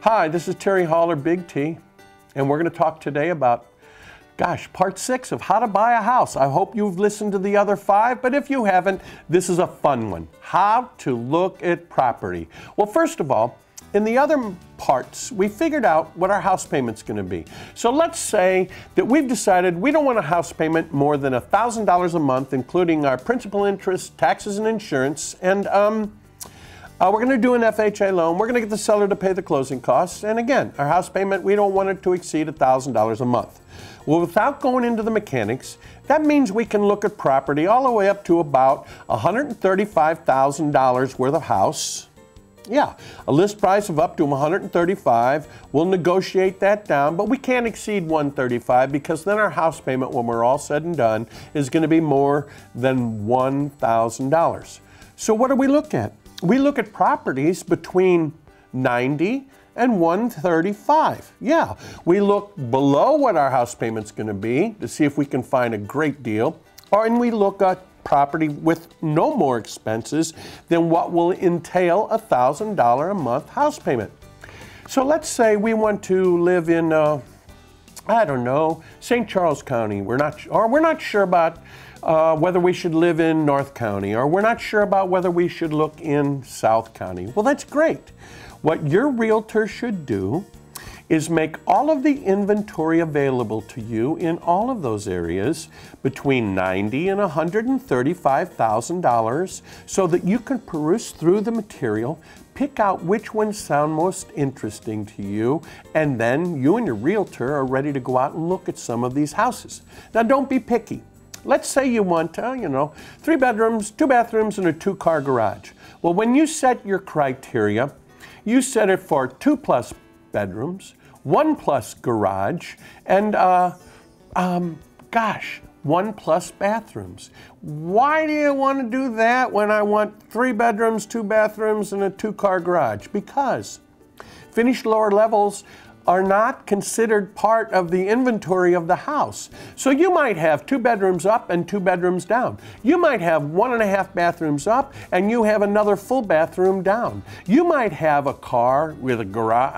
Hi, this is Terry Haller, Big T, and we're going to talk today about, part 6 of how to buy a house. I hope you've listened to the other 5, but if you haven't, this is a fun one. How to look at property. Well, first of all, in the other parts, we figured out what our house payment's going to be. So let's say that we've decided we don't want a house payment more than $1,000 a month, including our principal, interest, taxes, and insurance, and we're going to do an FHA loan. We're going to get the seller to pay the closing costs. And again, our house payment, we don't want it to exceed $1,000 a month. Well, without going into the mechanics, that means we can look at property all the way up to about $135,000 worth of house. Yeah, a list price of up to $135,000. We'll negotiate that down, but we can't exceed $135,000 because then our house payment, when we're all said and done, is going to be more than $1,000. So what do we look at? We look at properties between $90,000 and $135,000. Yeah, we look below what our house payment's going to be to see if we can find a great deal, and we look at property with no more expenses than what will entail a $1,000 a month house payment. So let's say we want to live in, I don't know, St. Charles County. We're not sure about whether we should live in North County, or we're not sure about whether we should look in South County. Well, that's great. What your realtor should do is make all of the inventory available to you in all of those areas between $90,000 and $135,000 so that you can peruse through the material, pick out which ones sound most interesting to you, and then you and your realtor are ready to go out and look at some of these houses. Now, don't be picky. Let's say you want, 3 bedrooms, 2 bathrooms, and a 2-car garage. Well, when you set your criteria, you set it for 2+ bedrooms, 1+ garage, and 1+ bathrooms. Why do you want to do that when I want 3 bedrooms, 2 bathrooms, and a 2-car garage? Because finished lower levels are not considered part of the inventory of the house. So you might have 2 bedrooms up and 2 bedrooms down. You might have 1.5 bathrooms up and you have another full bathroom down. You might have a house with a garage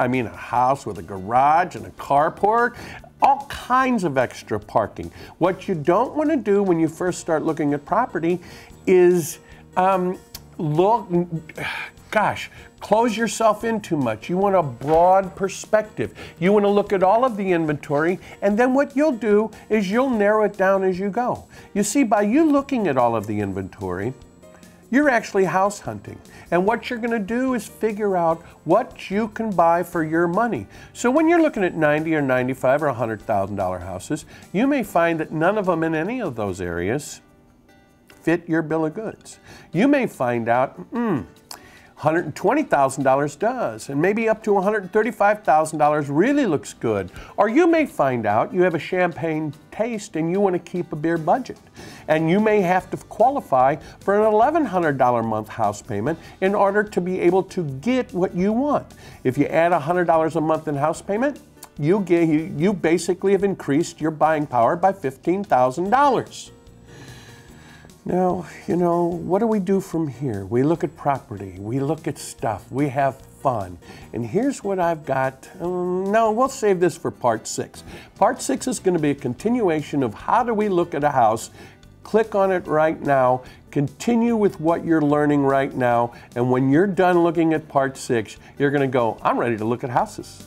and a carport, all kinds of extra parking. What you don't want to do when you first start looking at property is close yourself in too much. You want a broad perspective. You want to look at all of the inventory, and then what you'll do is you'll narrow it down as you go. You see, by you looking at all of the inventory, you're actually house hunting. And what you're going to do is figure out what you can buy for your money. So when you're looking at $90,000 or $95,000 or $100,000 houses, you may find that none of them in any of those areas fit your bill of goods. You may find out, $120,000 does, and maybe up to $135,000 really looks good. Or you may find out you have a champagne taste and you want to keep a beer budget. And you may have to qualify for an $1,100 a month house payment in order to be able to get what you want. If you add $100 a month in house payment, you basically have increased your buying power by $15,000. Now, what do we do from here? We look at property, we look at stuff, we have fun. And here's what I've got. No, we'll save this for part 6. Part 6 is going to be a continuation of how do we look at a house. Click on it right now, continue with what you're learning right now, and when you're done looking at part 6, you're going to go, I'm ready to look at houses.